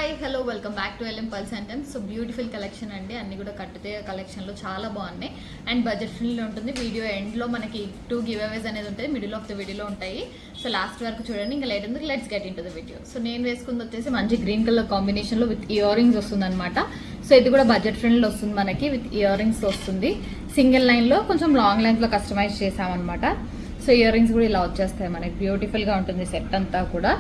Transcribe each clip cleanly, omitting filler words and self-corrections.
Hi hello welcome back to LM pulse and so beautiful collection అండి. అన్ని కూడా కట్టుతే కలెక్షన్లో చాలా బాగున్నాయి అండ్ బడ్జెట్ ఫ్రెండ్లీ ఉంటుంది. వీడియో ఎండ్లో మనకి 2 గివ్ అవేస్ అనేది ఉంటుంది, మిడిల్ ఆఫ్ ద వీడియోలో ఉంటాయి. సో లాస్ట్ వరకు చూడండి. ఇంకా లేట్ ఎందుకు, let's get in to the video. So నేను వేసుకుంది వచ్చేసి మంచి గ్రీన్ కలర్ కాంబినేషన్లో విత్ ఇయర్ రింగ్స్ వస్తుంది అనమాట. సో ఇది కూడా బడ్జెట్ ఫ్రెండ్లో వస్తుంది మనకి, విత్ ఇయర్ రింగ్స్ వస్తుంది. సింగిల్ లైన్లో కొంచెం లాంగ్ లైన్లో కస్టమైజ్ చేసామన్నమాట. సో ఇయర్ రింగ్స్ కూడా ఇలా వచ్చేస్తాయి మనకి, బ్యూటిఫుల్గా ఉంటుంది సెట్ అంతా కూడా.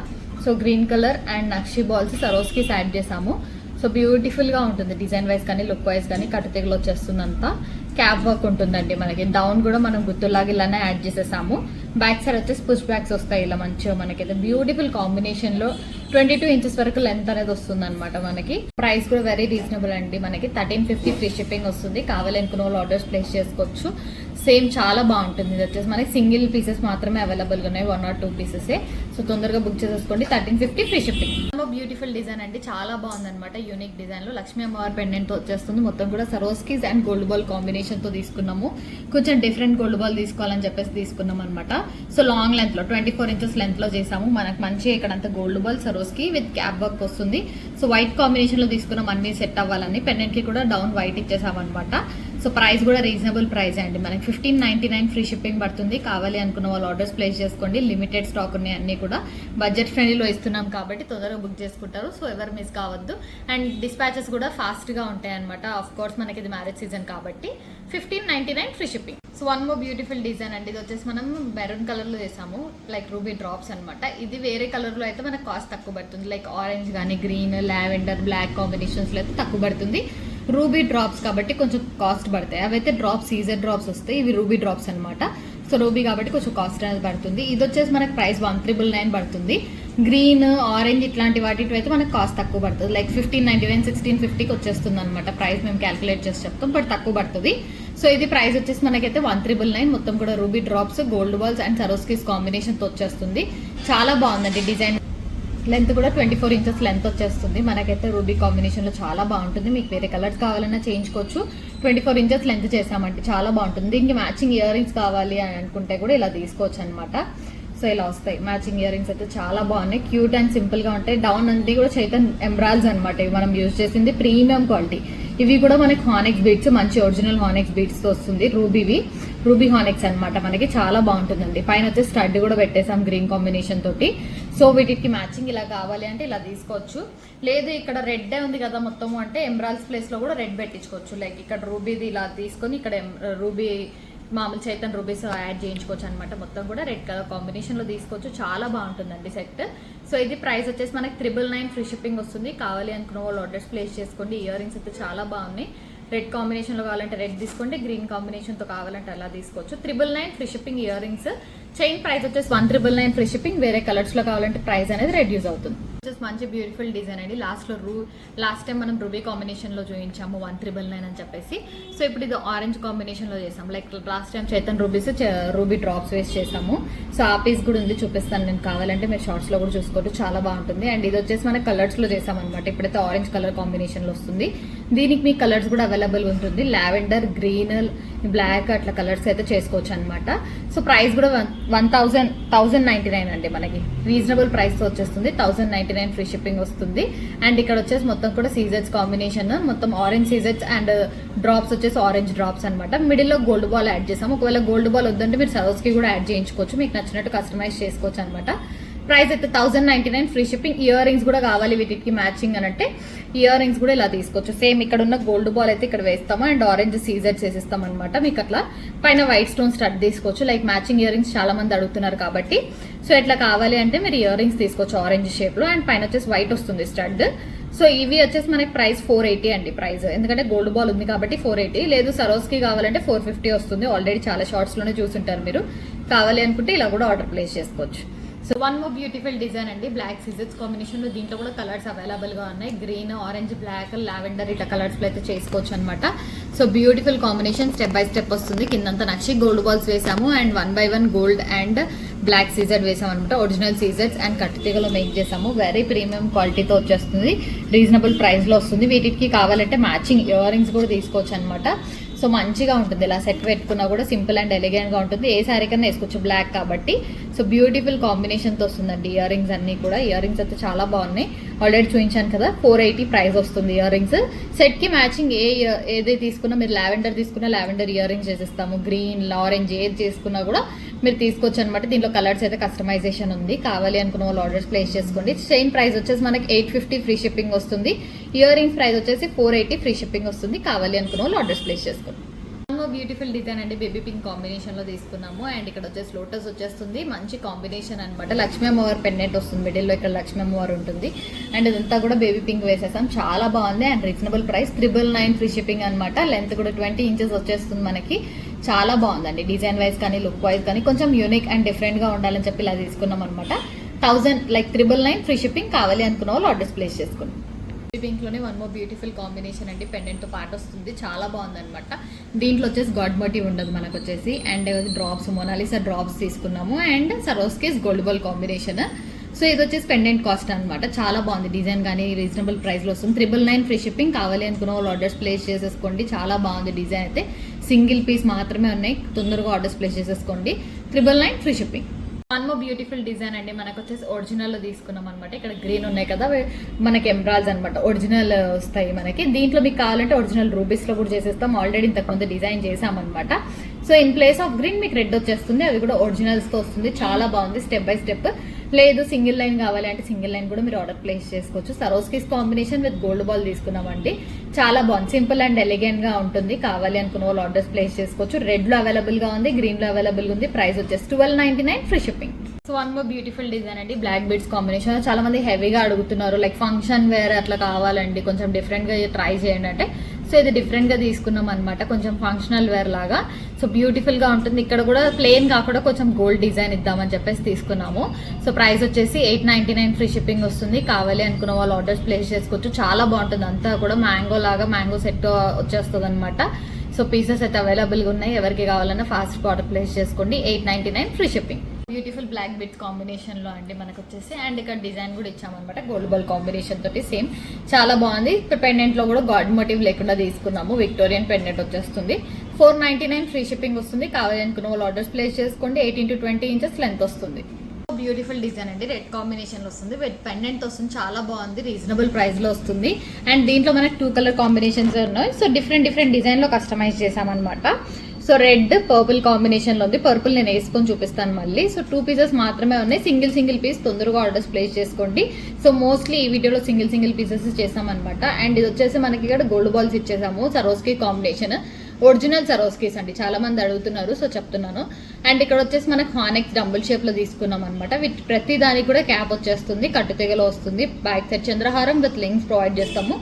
So green colour and nakshi balls సరోస్కి add చేసాము. సో బ్యూటిఫుల్గా ఉంటుంది డిజైన్ వైజ్ కానీ లుక్ వైజ్ కానీ. కట్టుతెగలు వచ్చేస్తుంది అంతా. క్యాప్ వర్క్ ఉంటుందండి మనకి. డౌన్ కూడా మనం గుత్తులాగా ఇలానే యాడ్ చేసేసాము. బ్యాక్ సైడ్ వచ్చేసి పుష్ బ్యాక్స్ వస్తాయి ఇలా మంచిగా మనకైతే. బ్యూటిఫుల్ కాంబినేషన్లో 22 ఇంచెస్ వరకు లెంత్ అనేది వస్తుంది అనమాట మనకి. ప్రైస్ కూడా వెరీ రీజనబుల్ అండి మనకి. 1350 ఫ్రీ షిప్పింగ్ వస్తుంది. కావాలనుకున్న వాళ్ళు ఆర్డర్స్ ప్లేస్ చేసుకోవచ్చు. సేమ్ చాలా బాగుంటుంది. ఇది వచ్చేసి మనకి సింగిల్ పీసెస్ మాత్రమే అవైలబుల్గా ఉన్నాయి, 1 or 2 పీసెసే. సో తొందరగా బుక్ చేసేసుకోండి. 1350 ఫ్రీ షిప్పింగ్. బ్యూటిఫుల్ డిజైన్ అండి, చాలా బాగుంది అనమాట. యూనిక్ డిజైన్ లో లక్ష్మీ అమ్మవారి పెండెంట్ తో వచ్చేస్తుంది. మొత్తం కూడా సరోస్కీస్ అండ్ గోల్డ్ బాల్ కాంబినేషన్ తో తీసుకున్నాము. కొంచెం డిఫరెంట్ గోల్డ్ బాల్ తీసుకోవాలని చెప్పేసి తీసుకున్నాం అనమాట. సో లాంగ్ లెంత్ లో 24 ఇంచెస్ లెంత్ లో చేసాము. మనకు మంచి ఇక్కడంతా gold ball సరోస్కి with cap work వస్తుంది. సో వైట్ కాంబినేషన్ లో తీసుకున్నాం, అన్ని సెట్ అవ్వాలని. పెండెంట్ కి కూడా డౌన్ వైట్ ఇచ్చేసాం అనమాట. సో ప్రైస్ కూడా రీజనబుల్ ప్రైస్ అండి మనకి. 1599 ఫ్రీ షిప్పింగ్ పడుతుంది. కావాలి అనుకున్న వాళ్ళు ఆర్డర్స్ ప్లేస్ చేసుకోండి. లిమిటెడ్ స్టాక్ ఉన్నాయి అన్ని కూడా. బడ్జెట్ ఫ్రెండ్లీలో ఇస్తున్నాం కాబట్టి తొందరగా బుక్ చేసుకుంటారు. సో ఎవరు మిస్ కావద్దు. అండ్ డిస్పాచెస్ కూడా ఫాస్ట్ గా ఉంటాయి అనమాట. ఆఫ్ కోర్స్ మనకి ఇది మ్యారేజ్ సీజన్ కాబట్టి 1599 free shipping. So one more beautiful design అండి. ఇది వచ్చేసి మనం మెరూన్ కలర్ లో చేసాము, లైక్ రూబీ డ్రాప్స్ అనమాట. ఇది వేరే కలర్ లో అయితే మనకు కాస్ట్ తక్కువ పడుతుంది. లైక్ ఆరెంజ్ కానీ గ్రీన్, లావెండర్, బ్లాక్ కాంబినేషన్స్ లో అయితే తక్కువ పడుతుంది. రూబీ డ్రాప్స్ కాబట్టి కొంచెం కాస్ట్ పడతాయి. అవైతే డ్రాప్స్, సీజర్ డ్రాప్స్ వస్తాయి. ఇవి రూబీ డ్రాప్స్ అనమాట. సో రూబీ కాబట్టి కొంచెం కాస్ట్ అనేది పడుతుంది. ఇది వచ్చేసి మనకి ప్రైస్ 1399 పడుతుంది. గ్రీన్, ఆరెంజ్ ఇట్లాంటి వాటి అయితే మనకు కాస్ట్ తక్కువ పడుతుంది. లైక్ 1599, 1650కి వచ్చేస్తుంది అనమాట. ప్రైస్ మేము క్యాలిక్యులేట్ చేసి చెప్తాం, బట్ తక్కువ పడుతుంది. సో ఇది ప్రైస్ వచ్చేసి మనకైతే 1399. మొత్తం కూడా ruby drops, gold balls and Swarovskis combination తో వచ్చేస్తుంది. చాలా బాగుందండి డిజైన్. లెంత్ కూడా 24 ఇంచెస్ లెంత్ వచ్చేస్తుంది మనకైతే. రూబీ కాంబినేషన్ లో చాలా బాగుంటుంది. మీకు వేరే కలర్స్ కావాలన్నా చేయించుకోవచ్చు. 24 ఇంచెస్ లెంత్ చేసామంటే చాలా బాగుంటుంది. దీనికి మ్యాచింగ్ ఇయర్ రింగ్స్ కావాలి అని అనుకుంటే కూడా ఇలా తీసుకోవచ్చు అనమాట. సో ఇలా వస్తాయి మ్యాచింగ్ ఇయర్ రింగ్స్ అయితే చాలా బాగున్నాయి. క్యూట్ అండ్ సింపుల్ గా ఉంటాయి. డౌన్ అంతా కూడా చైతన్ ఎంబ్రాయిల్స్ అనమాట. ఇవి మనం యూజ్ చేసింది ప్రీమియం క్వాలిటీ. ఇవి కూడా మనకి హానెక్స్ బీడ్స్, మంచి ఒరిజినల్ హానెక్స్ బీడ్స్ తో వస్తుంది. రూబీ హానెక్స్ అనమాట మనకి. చాలా బాగుంటుందండి. పైన వచ్చే స్టడ్ కూడా పెట్టేసాం గ్రీన్ కాంబినేషన్ తోటి. సో వీటికి మ్యాచింగ్ ఇలా కావాలి అంటే ఇలా తీసుకోవచ్చు. లేదు ఇక్కడ రెడ్ ఉంది కదా మొత్తము అంటే ఎంబ్రాయిల్స్ ప్లేస్ లో కూడా రెడ్ పెట్టించుకోవచ్చు. లైక్ ఇక్కడ రూబీది ఇలా తీసుకొని ఇక్కడ రూబీ మామూలు చైతన్ రూబీస్ యాడ్ చేయించుకోవచ్చు అనమాట. మొత్తం కూడా రెడ్ కలర్ కాంబినేషన్ లో తీసుకోవచ్చు. చాలా బాగుంటుందండి సెట్. సో ఇది ప్రైస్ వచ్చేసి మనకి 999 ఫ్రీ షిప్పింగ్ వస్తుంది. కావాలి అనుకున్న వాళ్ళు ఆర్డర్స్ ప్లేస్ చేసుకోండి. ఇయర్ రింగ్స్ అయితే చాలా బాగున్నాయి. రెడ్ కాంబినేషన్ లో కావాలంటే రెడ్ తీసుకోండి, గ్రీన్ కాంబినేషన్ తో కావాలంటే అలా తీసుకోవచ్చు. 999 free shipping ear rings. Chain price వచ్చేసి 1999 ఫ్రీ షిప్పింగ్. వేరే కలర్స్ లో కావాలంటే ప్రైస్ అనేది రెడ్యూస్ అవుతుంది. మంచి బ్యూటిఫుల్ డిజైన్ అండి. లాస్ట్ టైం మనం రూబీ కాంబినేషన్ లో చూపించాము 1999 అని చెప్పేసి. సో ఇప్పుడు ఇది ఆరెంజ్ కాంబినేషన్ లో చేసాము. Like last time Chaitan ruby drops waste చేసాము. సో ఆ పీస్ కూడా ఉంది, చూపిస్తాను నేను. కావాలంటే మీరు షార్ట్స్ లో కూడా చూసుకోవచ్చు. చాలా బాగుంటుంది. అండ్ ఇది వచ్చేసి మన కలర్స్ లో చేసాం అనమాట. ఇప్పుడైతే ఆరెంజ్ కలర్ కాంబినేషన్ లో వస్తుంది. దీనికి మీ కలర్స్ కూడా అవైలబుల్ ఉంటుంది. లావెండర్, గ్రీన్, బ్లాక్ అట్లా కలర్స్ అయితే చేసుకోవచ్చు అనమాట. సో ప్రైస్ కూడా 1099 అండి మనకి. రీజనబుల్ ప్రైస్ తో వచ్చేస్తుంది. 1099 ఫ్రీ షిప్పింగ్ వస్తుంది. అండ్ ఇక్కడ వచ్చేసి మొత్తం కూడా సీజర్స్ కాంబినేషన్, మొత్తం ఆరెంజ్ సీజర్స్ అండ్ డ్రాప్స్ వచ్చేసి ఆరెంజ్ డ్రాప్స్ అనమాట. మిడిల్ లో గోల్డ్ బాల్ యాడ్ చేసాము. ఒకవేళ గోల్డ్ బాల్ వద్దంటే మీరు సరోస్కి కూడా యాడ్ చేయించుకోవచ్చు. మీకు నచ్చినట్టు కస్టమైజ్ చేసుకోవచ్చు అనమాట. ప్రైస్ అయితే 1099 ఫ్రీ షిప్పింగ్. ఇయర్ రింగ్స్ కూడా కావాలి వీటికి మ్యాచింగ్ అని అంటే ఇయర్ రింగ్స్ కూడా ఇలా తీసుకోవచ్చు. సేమ్ ఇక్కడ ఉన్న గోల్డ్ బాల్ అయితే ఇక్కడ వేస్తాము అండ్ ఆరెంజ్ సీజర్ చేసిస్తాం అనమాట. మీకు అట్లా పైన వైట్ స్టోన్ స్టడ్ తీసుకోవచ్చు. లైక్ మ్యాచింగ్ ఇయర్ రింగ్స్ చాలా మంది అడుగుతున్నారు కాబట్టి సో ఇట్లా కావాలి అంటే మీరు ఇయర్ రింగ్స్ తీసుకోవచ్చు ఆరెంజ్ షేప్ లో. అండ్ పైన వచ్చేసి వైట్ వస్తుంది స్టడ్. సో ఇవి వచ్చేసి మనకి ప్రైస్ 480 అండి ప్రైస్. ఎందుకంటే గోల్డ్ బాల్ ఉంది కాబట్టి 480. లేదు సరోస్కి కావాలంటే 450 వస్తుంది. ఆల్రెడీ చాలా షార్ట్స్ లోనే చూసుంటారు మీరు. కావాలి అనుకుంటే ఇలా కూడా ఆర్డర్ ప్లేస్ చేసుకోవచ్చు. So one more beautiful design అండి. బ్లాక్ సీజర్స్ కాంబినేషన్ లో దీంట్లో కూడా కలర్స్ అవైలబుల్ గా ఉన్నాయి. గ్రీన్, ఆరెంజ్, బ్లాక్, లావెండర్ ఇట్లా కలర్స్ లో అయితే చేసుకోవచ్చు అనమాట. So beautiful combination. Step by step వస్తుంది. కిందంతా నక్షి గోల్డ్ బాల్స్ వేసాము and 1 by 1 gold and black సీజర్ వేసాం అనమాట. ఒరిజినల్ సీజర్స్ అండ్ కట్టుతీగలో మేక్ చేసాము. వెరీ ప్రీమియం క్వాలిటీతో వచ్చేస్తుంది. రీజనబుల్ ప్రైస్ లో వస్తుంది. వీటికి కావాలంటే మ్యాచింగ్ ఇయర్ రింగ్స్ కూడా తీసుకోవచ్చు అనమాట. సో మంచిగా ఉంటుంది. ఇలా సెట్ పెట్టుకున్నా కూడా సింపుల్ అండ్ ఎలిగెంట్ గా ఉంటుంది. ఏ సారీ కన్నా వేసుకోవచ్చు బ్లాక్ కాబట్టి. సో బ్యూటిఫుల్ కాంబినేషన్ తో వస్తుందండి ఇయర్ రింగ్స్ అన్ని కూడా. ఇయర్ రింగ్స్ అయితే చాలా బాగున్నాయి. ఆల్రెడీ చూపించాను కదా, 480 ప్రైస్ వస్తుంది ఇయర్ రింగ్స్. సెట్కి మ్యాచింగ్ ఏదైతే తీసుకున్నా, మీరు లావెండర్ తీసుకున్నా లావెండర్ ఇయర్ రింగ్స్ చేసిస్తాము, గ్రీన్ ఆరెంజ్ ఏది చేసుకున్నా కూడా మీరు తీసుకోవచ్చు అనమాట. దీంట్లో కలర్స్ అయితే కస్టమైజేషన్ ఉంది, కావాలి అనుకున్న వాళ్ళు ఆర్డర్స్ ప్లేస్ చేసుకోండి. చైన్ ప్రైస్ వచ్చేసి మనకి 850 ఫ్రీ షిప్పింగ్ వస్తుంది. ఇయర్ రింగ్స్ ప్రైస్ వచ్చేసి 480 ఫ్రీ షిప్పింగ్ వస్తుంది, కావాలి అనుకున్న వాళ్ళు ఆర్డర్స్ ప్లేస్ చేసుకోండి. బ్యూటిఫుల్ డిజైన్ అండి, బేబీ పింక్ కాంబినేషన్ లో తీసుకున్నాము. అండ్ ఇక్కడ వచ్చేసి లోటస్ వచ్చేస్తుంది, మంచి కాంబినేషన్ అనమాట. లక్ష్మీ అమ్మవారి పెండెంట్ వస్తుంది మిడిల్ లో, ఇక్కడ లక్ష్మీ అమ్మవారు ఉంటుంది. అండ్ ఇదంతా కూడా బేబీ పింక్ వేసేసాం, చాలా బాగుంది. And reasonable price 999 free shipping అనమాట. లెంత్ కూడా 20 ఇంచెస్ వచ్చేస్తుంది మనకి, చాలా బాగుందండి. డిజైన్ వైజ్ కానీ లుక్ వైజ్ కానీ కొంచెం యూనిక్ అండ్ డిఫరెంట్ గా ఉండాలని చెప్పి ఇలా తీసుకున్నాం అనమాట. 999 ఫ్రీ షిప్పింగ్, కావాలి అనుకున్న వాళ్ళు ఆర్డర్స్ ప్లేస్ చేసుకోండి. పింక్ లోనే వన్ మోర్ బ్యూటిఫుల్ కాంబినేషన్ అండి, పెండెంట్ తో పాటు వస్తుంది, చాలా బాగుంది అనమాట. దీంట్లో వచ్చేసి గాడ్ మోటివ్ ఉండదు మనకు వచ్చేసి. అండ్ డ్రాప్స్ మొనాలిసా డ్రాప్స్ తీసుకున్నాము. And Swarovskis gold ball combination. So ఇది వచ్చేసి పెండెంట్ కాస్ట్ అనమాట, చాలా బాగుంది. డిజైన్ కానీ రీజనబుల్ ప్రైస్ లో వస్తుంది. 999 ఫ్రీ షిప్పింగ్, కావాలి అనుకున్న వాళ్ళు ఆర్డర్స్ ప్లేస్ చేసేసుకోండి. చాలా బాగుంది డిజైన్ అయితే, సింగిల్ పీస్ మాత్రమే ఉన్నాయి, తొందరగా ఆర్డర్స్ ప్లేస్ చేసేసుకోండి. 999 free shipping. One more beautiful design అండి, మనకు వచ్చేసి ఒరిజినల్ లో తీసుకున్నాం అనమాట. ఇక్కడ గ్రీన్ ఉన్నాయి కదా, మనకి ఎంబ్రాయిడ్స్ అనమాట, ఒరిజినల్ వస్తాయి మనకి. దీంట్లో మీకు కావాలంటే ఒరిజినల్ రూబీస్ లో కూడా చేసేస్తాం, ఆల్రెడీ ఇంతకుముందు డిజైన్ చేసామన్నమాట. So in place of green మీకు రెడ్ వచ్చేస్తుంది, అది కూడా ఒరిజినల్స్ తో వస్తుంది, చాలా బాగుంది. స్టెప్ బై స్టెప్, లేదు సింగిల్ లైన్ కావాలి అంటే సింగిల్ లైన్ కూడా మీరు ఆర్డర్ ప్లేస్ చేసుకోవచ్చు. సరోస్కిస్ కాంబినేషన్ విత్ గోల్డ్ బాల్ తీసుకున్నామండి, చాలా బాగుంది. సింపుల్ అండ్ ఎలిగెంట్ గా ఉంటుంది, కావాలి అనుకున్న వాళ్ళు ఆర్డర్స్ ప్లేస్ చేసుకోవచ్చు. రెడ్ లో అవైలబుల్ గా ఉంది, గ్రీన్ లో అవైలబుల్ ఉంది. ప్రైస్ వచ్చేసి 1299 free shipping. So one more beautiful design అండి, బ్లాక్ బీడ్స్ కాంబినేషన్. చాలా మంది హెవీగా అడుగుతున్నారు, లైక్ ఫంక్షన్ వేర్ అట్లా కావాలండి, కొంచెం డిఫరెంట్ గా ట్రై చేయండి అంటే. సో ఇది డిఫరెంట్ గా తీసుకున్నాం అనమాట, కొంచెం ఫంక్షనల్ వేర్ లాగా. సో బ్యూటిఫుల్ గా ఉంటుంది. ఇక్కడ కూడా ప్లెయిన్ కాకుండా కొంచెం గోల్డ్ డిజైన్ ఇద్దామని చెప్పేసి తీసుకున్నాము. సో ప్రైస్ వచ్చేసి 899 ఫ్రీ షిప్పింగ్ వస్తుంది, కావాలి అనుకున్న వాళ్ళు ఆర్డర్స్ ప్లేస్ చేసుకోవచ్చు. చాలా బాగుంటుంది, అంతా కూడా మ్యాంగో లాగా మ్యాంగో సెట్ వచ్చేస్తుంది అనమాట. సో పీసెస్ అయితే అవైలబుల్ గా ఉన్నాయి, ఎవరికి కావాలన్నా ఫాస్ట్ ఆర్డర్ ప్లేస్ చేసుకోండి. 899 free shipping. Beautiful black bit combination లో అండి మనకు వచ్చేసి. అండ్ ఇక్కడ డిజైన్ కూడా ఇచ్చామన్నమాట, గోల్డ్ బాల్ కాంబినేషన్ తోటి సేమ్, చాలా బాగుంది. పెండెంట్ లో కూడా గాడ్ మోటివ్ లేకుండా తీసుకున్నాము, విక్టోరియన్ పెండెంట్ వచ్చేస్తుంది. 499 ఫ్రీ షిప్పింగ్ వస్తుంది, కావాలి అనుకున్న వాళ్ళు ఆర్డర్స్ ప్లేస్ చేసుకోండి. 18 to 20 ఇంచెస్ లెంత్ వస్తుంది. బ్యూటిఫుల్ డిజైన్ అండి, రెడ్ కాంబినేషన్ లో వస్తుంది, విత్ పెండెంట్ వస్తుంది, చాలా బాగుంది. రీజనబుల్ ప్రైస్ లో వస్తుంది. అండ్ దీంట్లో మనకి 2 కలర్ కాంబినేషన్స్ ఉన్నాయి. సో డిఫరెంట్ డిజైన్ లో కస్టమైజ్ చేసామన్నమాట. సో రెడ్ పర్పుల్ కాంబినేషన్ లో ఉంది, పర్పుల్ నేను వేసుకొని చూపిస్తాను మళ్ళీ. సో 2 పీసెస్ మాత్రమే ఉన్నాయి, సింగిల్ పీస్, తొందరగా ఆర్డర్స్ ప్లేస్ చేసుకోండి. సో మోస్ట్లీ ఈ వీడియోలో సింగిల్ పీసెస్ చేసామన్నమాట. అండ్ ఇది వచ్చేసి మనకి ఇక్కడ గోల్డ్ బాల్స్ ఇచ్చేసాము, సరోస్కి కాంబినేషన్, ఒరిజినల్ సరోస్కీస్ అండి, చాలా మంది అడుగుతున్నారు సో చెప్తున్నాను. అండ్ ఇక్కడ వచ్చేసి మనకి హానెక్స్ డంబుల్ షేప్ లో తీసుకున్నాం అనమాట. ప్రతి దానికి కూడా క్యాప్ వచ్చేస్తుంది, కట్టుతెగలో వస్తుంది. బ్యాక్ సైడ్ చంద్రహారం విత్ లింక్స్ ప్రొవైడ్ చేస్తాము.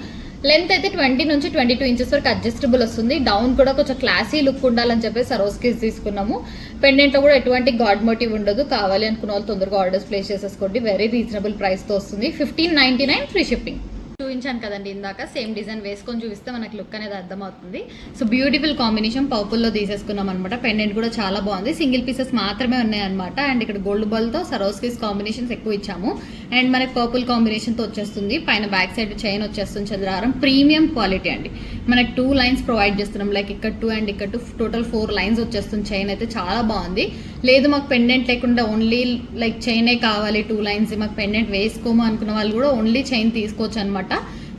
లెంత్ అయితే 20 నుంచి 22 ఇంచెస్ వరకు అడ్జస్టబుల్ వస్తుంది. డౌన్ కూడా కొంచెం క్లాసీ లుక్ ఉండాలని చెప్పి సరోస్కీస్ తీసుకున్నాము. పెండెంట్ లో కూడా ఎటువంటి గాడ్ మోటివ్ ఉండదు, కావాలి అనుకున్న వాళ్ళు తొందరగా ఆర్డర్స్ ప్లేస్ చేసేసుకోండి. వెరీ రీజనబుల్ ప్రైస్ తో వస్తుంది. 1599 ఫ్రీ షిప్పింగ్. చూపించాను కదండి ఇందాక, సేమ్ డిజైన్ వేసుకొని చూపిస్తే మనకి లుక్ అనేది అర్థమవుతుంది. సో బ్యూటిఫుల్ కాంబినేషన్, పర్పుల్ లో తీసేసుకున్నాం అనమాట. పెండెంట్ కూడా చాలా బాగుంది, సింగిల్ పీసెస్ మాత్రమే ఉన్నాయి అనమాట. అండ్ ఇక్కడ గోల్డ్ బాల్ తో సరోస్కీస్ కాంబినేషన్స్ ఎక్కువ ఇచ్చాము. అండ్ మనకి పర్పుల్ కాంబినేషన్ తో వచ్చేస్తుంది, పైన బ్యాక్ సైడ్ చైన్ వచ్చేస్తుంది చంద్రహారం, ప్రీమియం క్వాలిటీ అండి. మనకి 2 లైన్స్ ప్రొవైడ్ చేస్తున్నాం, లైక్ ఇక్కడ 2 అండ్ ఇక్కడ 2, టోటల్ 4 లైన్స్ వచ్చేస్తుంది. చైన్ అయితే చాలా బాగుంది. లేదు మాకు పెండెంట్ లేకుండా ఓన్లీ లైక్ చైనే కావాలి, 2 లైన్స్, మాకు పెండెంట్ వేసుకోము అనుకున్న వాళ్ళు కూడా ఓన్లీ చైన్ తీసుకోవచ్చు అనమాట.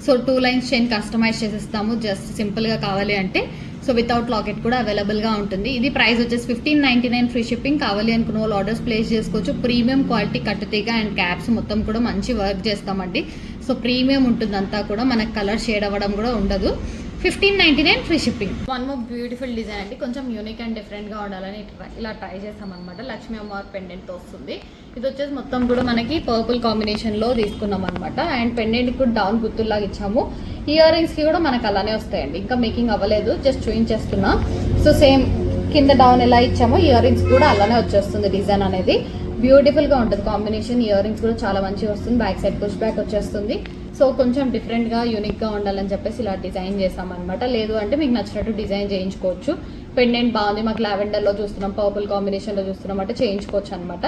సో 2 లైన్స్ చైన్ కస్టమైజ్ చేసేస్తాము, జస్ట్ సింపుల్ గా కావాలి అంటే. సో వితౌట్ లాకెట్ కూడా అవైలబుల్ గా ఉంటుంది. ఇది ప్రైస్ వచ్చేసి 1599 ఫ్రీ షిప్పింగ్, కావాలి అనుకున్న వాళ్ళు ఆర్డర్స్ ప్లేస్ చేసుకోవచ్చు. ప్రీమియం క్వాలిటీ కట్టుతీగ అండ్ క్యాప్స్ మొత్తం కూడా మంచి వర్క్ చేస్తామండి. సో ప్రీమియం ఉంటుంది అంతా కూడా, మనకు కలర్ షేడ్ అవ్వడం కూడా ఉండదు. 1599 free shipping. One more beautiful design అండి, కొంచెం యూనిక్ అండ్ డిఫరెంట్ గా ఉండాలని ఇలా ట్రై చేస్తాం అనమాట. లక్ష్మీ అమ్మవారి పెండెంట్ తో వస్తుంది. ఇది వచ్చేసి మొత్తం కూడా మనకి పర్పుల్ కాంబినేషన్ లో తీసుకున్నాం అనమాట. అండ్ పెండెంట్ కూడా డౌన్ గుర్తుల్లాగా ఇచ్చాము. ఇయర్ రింగ్స్ కి కూడా మనకు అలానే వస్తాయండి, ఇంకా మేకింగ్ అవ్వలేదు, జస్ట్ చూపించేస్తున్నా. సో సేమ్ కింద డౌన్ ఎలా ఇచ్చామో ఇయర్ రింగ్స్ కూడా అలానే వచ్చేస్తుంది. డిజైన్ అనేది బ్యూటిఫుల్ గా ఉంటుంది కాంబినేషన్. ఇయర్ రింగ్స్ కూడా చాలా మంచిగా వస్తుంది, బ్యాక్ సైడ్ పుష్ బ్యాక్ వచ్చేస్తుంది. సో కొంచెం డిఫరెంట్ గా యూనిక్ గా ఉండాలని చెప్పేసి ఇలా డిజైన్ చేసాం అనమాట. లేదు అంటే మీకు నచ్చినట్టు డిజైన్ చేయించుకోవచ్చు. పెండెంట్ బాగుంది, మాకు లావెండర్ లో చూస్తున్నాం, పర్పుల్ కాంబినేషన్ లో చూస్తున్నాం అంటే చేయించుకోవచ్చు అనమాట.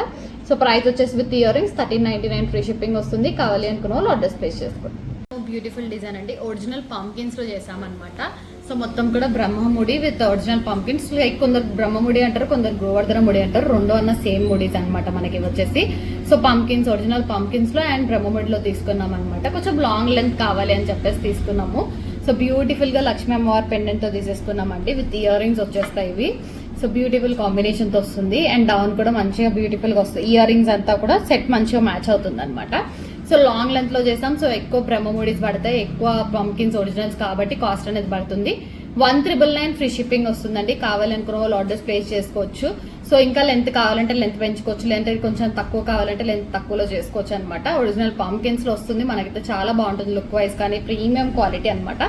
సో ప్రైస్ వచ్చేసి with ear rings 1399 free shipping వస్తుంది, కావాలి అనుకున్న వాళ్ళు ఆర్డర్స్ ప్లేస్ చేసుకోండి. బ్యూటిఫుల్ డిజైన్ అండి, ఒరిజినల్ పంకిన్స్ లో చేసామన్నమాట. సో మొత్తం కూడా Brahmamudi with original pumpkins, like కొందరు బ్రహ్మముడి అంటారు, కొందరు గోవర్ధన ముడి అంటారు, 2 అన్న సేమ్ ముడీస్ అనమాట మనకి వచ్చేసి. సో పంకిన్స్, ఒరిజినల్ పంకిన్స్ లో అండ్ బ్రహ్మముడిలో తీసుకున్నాం అనమాట. కొంచెం లాంగ్ లెంత్ కావాలి అని చెప్పేసి తీసుకున్నాము. సో బ్యూటిఫుల్ గా లక్ష్మీ అమ్మవారి పెండెంట్ తో తీసేసుకున్నామండి. విత్ ఇయర్ రింగ్స్ వచ్చేస్తాయి ఇవి. సో బ్యూటిఫుల్ కాంబినేషన్ తో వస్తుంది అండ్ డౌన్ కూడా మంచిగా బ్యూటిఫుల్ గా వస్తుంది. ఇయర్ రింగ్స్ అంతా కూడా సెట్ మంచిగా మ్యాచ్ అవుతుంది అనమాట. సో లాంగ్ లెంత్ లో చేసాం. సో ఎక్కువ బ్రహ్మముడిస్ పడతాయి, ఎక్కువ పంకిన్స్ ఒరిజినల్స్ కాబట్టి కాస్ట్ అనేది పడుతుంది. 1,999 ఫ్రీ షిప్పింగ్ వస్తుందండి. కావాలనుకున్న వాళ్ళు ఆర్డర్స్ ప్లేస్ చేసుకోవచ్చు. సో ఇంకా లెంత్ కావాలంటే లెంత్ పెంచుకోవచ్చు, లేదంటే కొంచెం తక్కువ కావాలంటే లెంత్ తక్కువలో చేసుకోవచ్చు అనమాట. ఒరిజినల్ పంకిన్స్ లో వస్తుంది. మనకైతే చాలా బాగుంటుంది లుక్ వైజ్ కానీ, ప్రీమియం క్వాలిటీ అనమాట.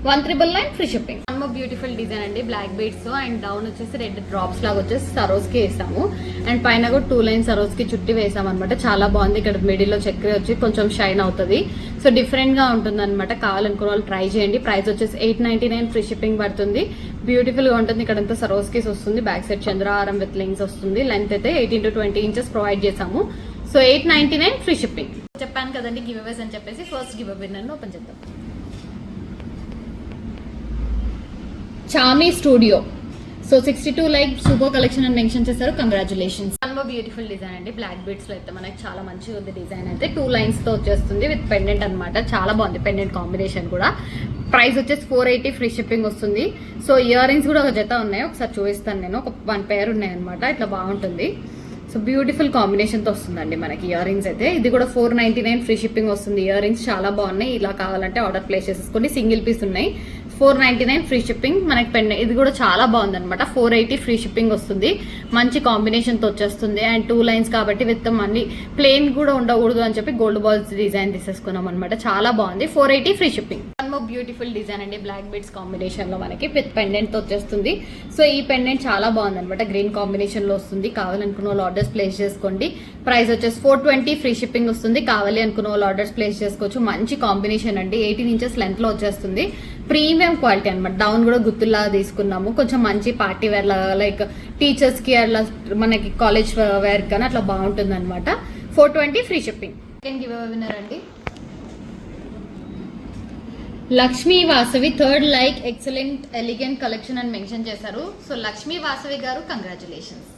1,999 ఫ్రీ షిప్పింగ్. బ్యూటిఫుల్ డిజైన్ అండి, బ్లాక్ బీడ్స్ అండ్ డౌన్ వచ్చేసి రెడ్ డ్రాప్స్ లాగా వచ్చేసి సరోస్ కి వేసాము అండ్ పైన కూడా 2 లైన్స్ సరోస్ కి చుట్టి వేసాం అనమాట. చాలా బాగుంది. ఇక్కడ మిడిల్ లో చక్కెర వచ్చి కొంచెం షైన్ అవుతుంది. సో డిఫరెంట్ గా ఉంటుంది అనమాట. కావాలనుకున్న వాళ్ళు ట్రై చేయండి. ప్రైస్ వచ్చేసి 899 ఫ్రీ షిప్పింగ్ పడుతుంది. బ్యూటిఫుల్ గా ఉంటుంది. ఇక్కడ అంతా సరోస్ కేస్ వస్తుంది. బ్యాక్ సైడ్ చంద్రహారం విత్ లింక్స్ వస్తుంది. లెంత్ అయితే 18 to 20 ఇంచెస్ ప్రొవైడ్ చేసాము. So 899 free shipping. చెప్పాను కదండి గివ్ అవేస్ అని చెప్పేసి. ఫస్ట్ గివ్ అవే నన్ను ఓపెన్ చేద్దాం. Chami studio. So 62 like super collection అని మెన్షన్ చేశారు. కంగ్రాచులేషన్స్. బ్యూటిఫుల్ డిజైన్ అండి. బ్లాక్ బీడ్స్ లో అయితే మనకి చాలా మంచిగా ఉంది డిజైన్ అయితే. 2 లైన్స్ తో వచ్చేస్తుంది విత్ పెండెంట్ అనమాట. చాలా బాగుంది పెండెంట్ కాంబినేషన్ కూడా. ప్రైస్ వచ్చేసి 480 ఫ్రీ షిప్పింగ్ వస్తుంది. సో ఇయర్ రింగ్స్ కూడా ఒక జత ఉన్నాయి, ఒకసారి చూపిస్తాను నేను. ఒక 1 పేర్ ఉన్నాయి అనమాట. ఇట్లా బాగుంటుంది. సో బ్యూటిఫుల్ కాంబినేషన్ తో వస్తుందండి మనకి ఇయర్ రింగ్స్ అయితే. ఇది కూడా 499 ఫ్రీ షిప్పింగ్ వస్తుంది. ఇయర్ రింగ్స్ చాలా బాగున్నాయి. ఇలా కావాలంటే ఆర్డర్ ప్లేస్ చేసేసుకోండి. సింగిల్ పీస్ ఉన్నాయి. 499 ఫ్రీ షిప్పింగ్. మనకి పెండెంట్ ఇది కూడా చాలా బాగుంది అనమాట. 480 ఫ్రీ షిప్పింగ్ వస్తుంది. మంచి కాంబినేషన్ తో వచ్చేస్తుంది అండ్ 2 లైన్స్ కాబట్టి విత్ మనీ ప్లెయిన్ కూడా ఉండకూడదు అని చెప్పి గోల్డ్ బాల్స్ డిజైన్ తీసేసుకున్నాం అనమాట. చాలా బాగుంది. 480 ఫ్రీ షిప్పింగ్. బ్యూటిఫుల్ డిజైన్ అండి. బ్లాక్ బీడ్స్ కాంబినేషన్ లో మనకి విత్ పెండెంట్ తో వచ్చేస్తుంది. సో ఈ పెండెంట్ చాలా బాగుంది అనమాట. గ్రీన్ కాంబినేషన్ లో వస్తుంది. కావాలనుకున్న వాళ్ళు ఆర్డర్స్ ప్లేస్ చేసుకోండి. ప్రైస్ వచ్చేసి 420 ఫ్రీ షిప్పింగ్ వస్తుంది. కావాలి అనుకున్న వాళ్ళు ఆర్డర్స్ ప్లేస్ చేసుకోవచ్చు. మంచి కాంబినేషన్ అండి. 18 ఇంచెస్ లెంత్ లో వచ్చేస్తుంది. ప్రీమియం క్వాలిటీ అనమాట. డౌన్ కూడా గుత్తుల్లాగా తీసుకున్నాము. కొంచెం మంచి పార్టీ వేర్ లాగా, లైక్ టీచర్స్ కి అట్లా మనకి కాలేజ్ వేర్ కానీ అట్లా బాగుంటుంది అనమాట. 420 free shipping. Second giveaway winner అండి Lakshmi Vasavi. 3rd like excellent elegant collection అని మెన్షన్ చేశారు. సో లక్ష్మీ వాసవి గారు కంగ్రాచులేషన్స్.